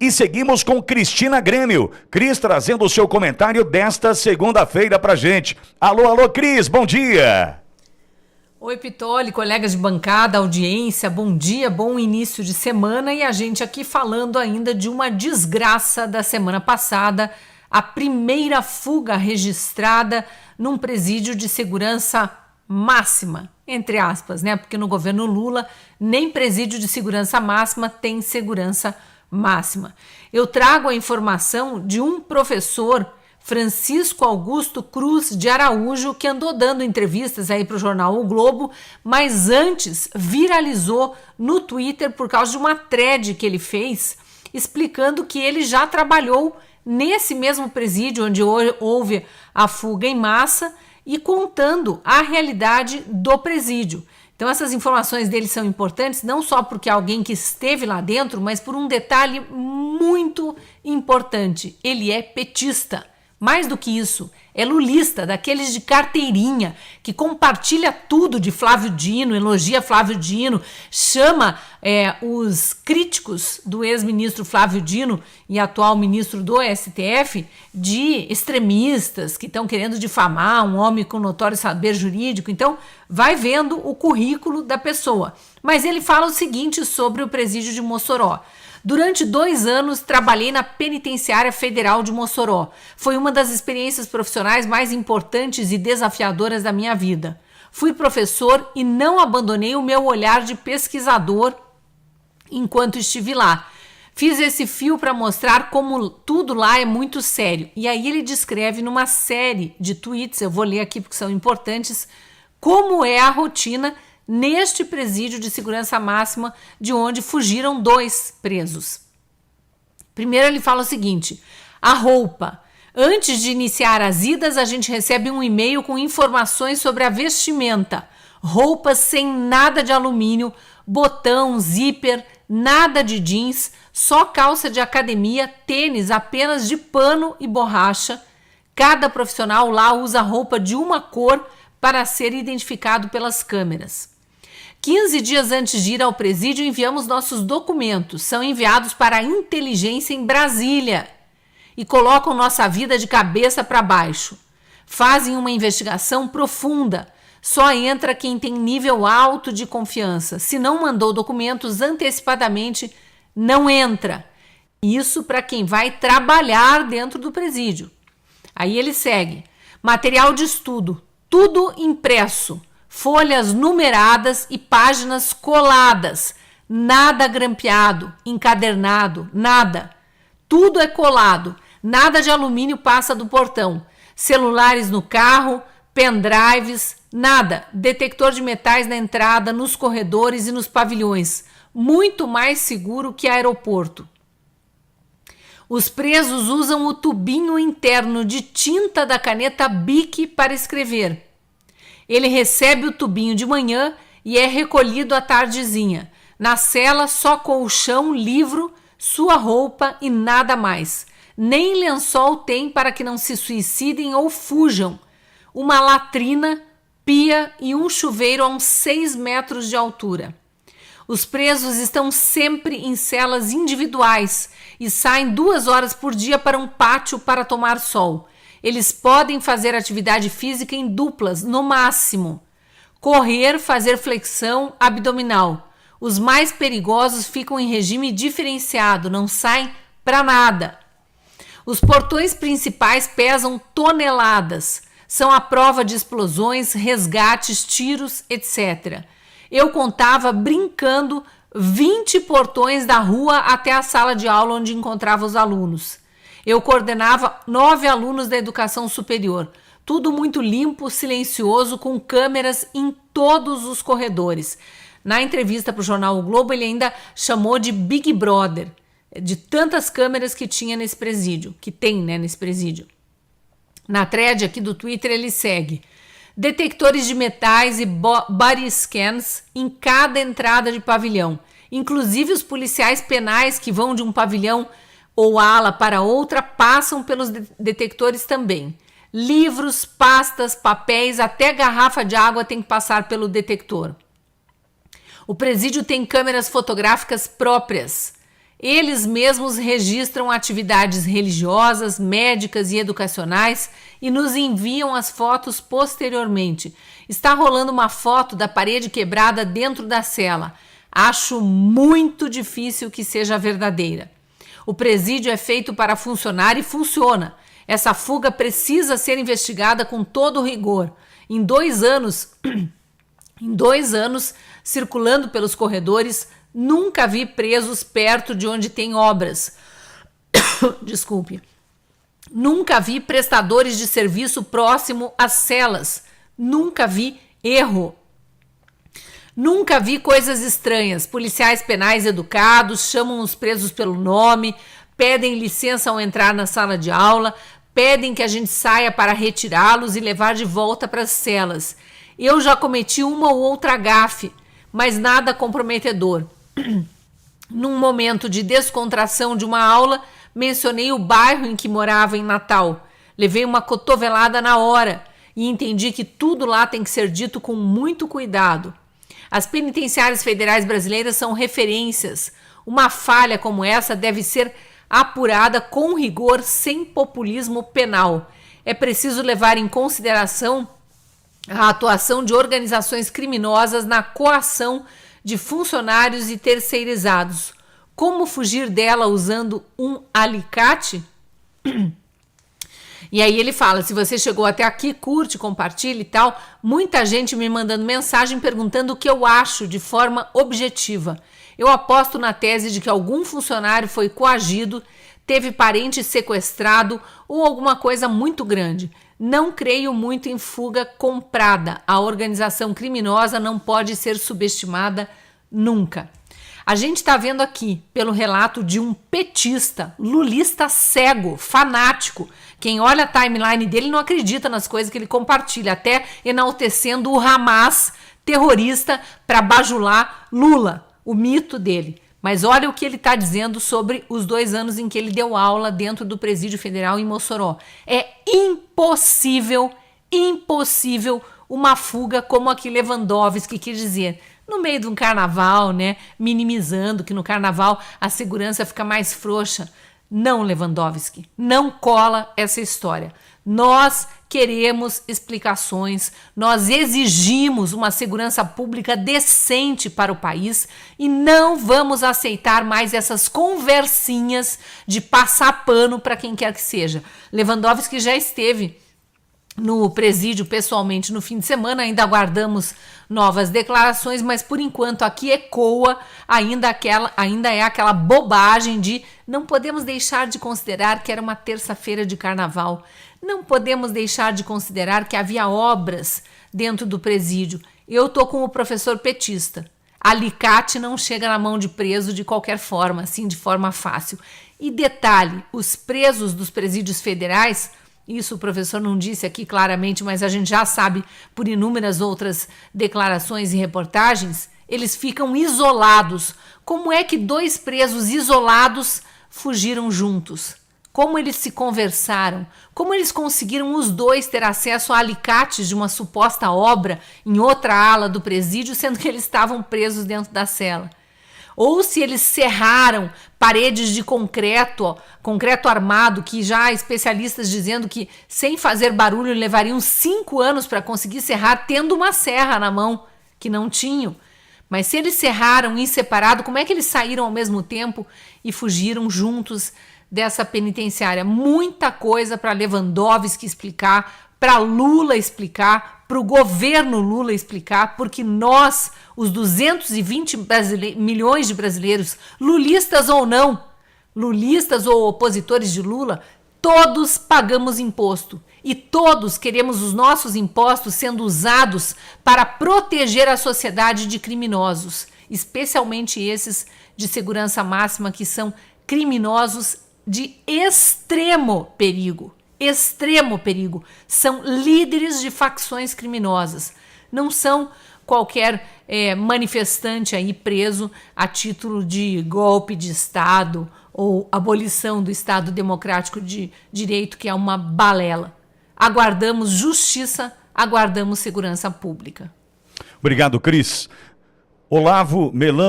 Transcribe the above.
E seguimos com Cristina Grêmio. Cris trazendo o seu comentário desta segunda-feira pra gente. Alô, alô, Cris, bom dia. Oi, Pitoli, colegas de bancada, audiência, bom dia, bom início de semana. E a gente aqui falando ainda de uma desgraça da semana passada, a primeira fuga registrada num presídio de segurança máxima, entre aspas, né? Porque no governo Lula, nem presídio de segurança máxima tem segurança máxima. Eu trago a informação de um professor, Francisco Augusto Cruz de Araújo, que andou dando entrevistas aí para o jornal O Globo, mas antes viralizou no Twitter por causa de uma thread que ele fez, explicando que ele já trabalhou nesse mesmo presídio onde houve a fuga em massa e contando a realidade do presídio. Então essas informações dele são importantes não só porque é alguém que esteve lá dentro, mas por um detalhe muito importante. Ele é petista. Mais do que isso, é lulista, daqueles de carteirinha, que compartilha tudo de Flávio Dino, elogia Flávio Dino, chama os críticos do ex-ministro Flávio Dino e atual ministro do STF de extremistas que estão querendo difamar um homem com notório saber jurídico. Então, vai vendo o currículo da pessoa. Mas ele fala o seguinte sobre o presídio de Mossoró. Durante 2 anos, trabalhei na Penitenciária Federal de Mossoró. Foi uma das experiências profissionais mais importantes e desafiadoras da minha vida. Fui professor e não abandonei o meu olhar de pesquisador enquanto estive lá. Fiz esse fio para mostrar como tudo lá é muito sério. E aí ele descreve numa série de tweets, eu vou ler aqui porque são importantes, como é a rotina neste presídio de segurança máxima, de onde fugiram 2 presos. Primeiro ele fala o seguinte: a roupa. Antes de iniciar as idas, a gente recebe um e-mail com informações sobre a vestimenta. Roupas sem nada de alumínio, botão, zíper, nada de jeans, só calça de academia, tênis apenas de pano e borracha. Cada profissional lá usa roupa de uma cor para ser identificado pelas câmeras. 15 dias antes de ir ao presídio, enviamos nossos documentos. São enviados para a inteligência em Brasília e colocam nossa vida de cabeça para baixo. Fazem uma investigação profunda. Só entra quem tem nível alto de confiança. Se não mandou documentos antecipadamente, não entra. Isso para quem vai trabalhar dentro do presídio. Aí ele segue. Material de estudo, tudo impresso. Folhas numeradas e páginas coladas, nada grampeado, encadernado, nada. Tudo é colado, nada de alumínio passa do portão. Celulares no carro, pendrives, nada. Detector de metais na entrada, nos corredores e nos pavilhões. Muito mais seguro que aeroporto. Os presos usam o tubinho interno de tinta da caneta Bic para escrever. Ele recebe o tubinho de manhã e é recolhido à tardezinha. Na cela, só colchão, livro, sua roupa e nada mais. Nem lençol tem para que não se suicidem ou fujam. Uma latrina, pia e um chuveiro a uns 6 metros de altura. Os presos estão sempre em celas individuais e saem 2 horas por dia para um pátio para tomar sol. Eles podem fazer atividade física em duplas, no máximo. Correr, fazer flexão abdominal. Os mais perigosos ficam em regime diferenciado, não saem para nada. Os portões principais pesam toneladas. São a prova de explosões, resgates, tiros, etc. Eu contava brincando 20 portões da rua até a sala de aula onde encontrava os alunos. Eu coordenava 9 alunos da educação superior. Tudo muito limpo, silencioso, com câmeras em todos os corredores. Na entrevista para o jornal O Globo, ele ainda chamou de Big Brother, de tantas câmeras que tinha nesse presídio, que tem, né, nesse presídio. Na thread aqui do Twitter ele segue: detectores de metais e body scans em cada entrada de pavilhão. Inclusive os policiais penais que vão de um pavilhão ou ala para outra passam pelos detectores também. Livros, pastas, papéis, até garrafa de água tem que passar pelo detector. O presídio tem câmeras fotográficas próprias. Eles mesmos registram atividades religiosas, médicas e educacionais e nos enviam as fotos posteriormente. Está rolando uma foto da parede quebrada dentro da cela. Acho muito difícil que seja verdadeira. O presídio é feito para funcionar e funciona. Essa fuga precisa ser investigada com todo rigor. Em 2 anos, circulando pelos corredores, nunca vi presos perto de onde tem obras. Desculpe. Nunca vi prestadores de serviço próximo às celas. Nunca vi erro. Nunca vi coisas estranhas. Policiais penais educados chamam os presos pelo nome, pedem licença ao entrar na sala de aula, pedem que a gente saia para retirá-los e levar de volta para as celas. Eu já cometi uma ou outra gafe, mas nada comprometedor. Num momento de descontração de uma aula, mencionei o bairro em que morava em Natal. Levei uma cotovelada na hora e entendi que tudo lá tem que ser dito com muito cuidado. As penitenciárias federais brasileiras são referências. Uma falha como essa deve ser apurada com rigor, sem populismo penal. É preciso levar em consideração a atuação de organizações criminosas na coação de funcionários e terceirizados. Como fugir dela usando um alicate? E aí ele fala, se você chegou até aqui, curte, compartilha e tal. Muita gente me mandando mensagem perguntando o que eu acho de forma objetiva. Eu aposto na tese de que algum funcionário foi coagido, teve parente sequestrado ou alguma coisa muito grande. Não creio muito em fuga comprada. A organização criminosa não pode ser subestimada nunca. A gente está vendo aqui, pelo relato de um petista, lulista cego, fanático. Quem olha a timeline dele não acredita nas coisas que ele compartilha, até enaltecendo o Hamas terrorista para bajular Lula, o mito dele. Mas olha o que ele está dizendo sobre os 2 anos em que ele deu aula dentro do Presídio Federal em Mossoró. É impossível uma fuga como a que Lewandowski quis dizer. No meio de um carnaval, né? Minimizando que no carnaval a segurança fica mais frouxa. Não, Lewandowski, não cola essa história. Nós queremos explicações, nós exigimos uma segurança pública decente para o país e não vamos aceitar mais essas conversinhas de passar pano para quem quer que seja. Lewandowski já esteve no presídio pessoalmente no fim de semana, ainda aguardamos novas declarações, mas por enquanto aqui ecoa ainda é aquela bobagem de não podemos deixar de considerar que era uma terça-feira de carnaval, não podemos deixar de considerar que havia obras dentro do presídio. Eu tô com o professor petista. Alicate não chega na mão de preso de qualquer forma, assim, de forma fácil. E detalhe, os presos dos presídios federais, isso o professor não disse aqui claramente, mas a gente já sabe por inúmeras outras declarações e reportagens, eles ficam isolados. Como é que 2 presos isolados fugiram juntos? Como eles se conversaram? Como eles conseguiram os 2 ter acesso a alicates de uma suposta obra em outra ala do presídio, sendo que eles estavam presos dentro da cela? Ou se eles serraram paredes de concreto armado, que já há especialistas dizendo que sem fazer barulho levariam 5 anos para conseguir serrar, tendo uma serra na mão, que não tinham. Mas se eles serraram em separado, como é que eles saíram ao mesmo tempo e fugiram juntos dessa penitenciária? Muita coisa para Lewandowski explicar, para Lula explicar, para o governo Lula explicar, porque nós, os 220 milhões de brasileiros, lulistas ou não, lulistas ou opositores de Lula, todos pagamos imposto e todos queremos os nossos impostos sendo usados para proteger a sociedade de criminosos, especialmente esses de segurança máxima que são criminosos de extremo perigo. Extremo perigo. São líderes de facções criminosas. Não são qualquer manifestante aí preso a título de golpe de Estado ou abolição do Estado Democrático de Direito, que é uma balela. Aguardamos justiça, aguardamos segurança pública. Obrigado, Cris. Olavo Melão.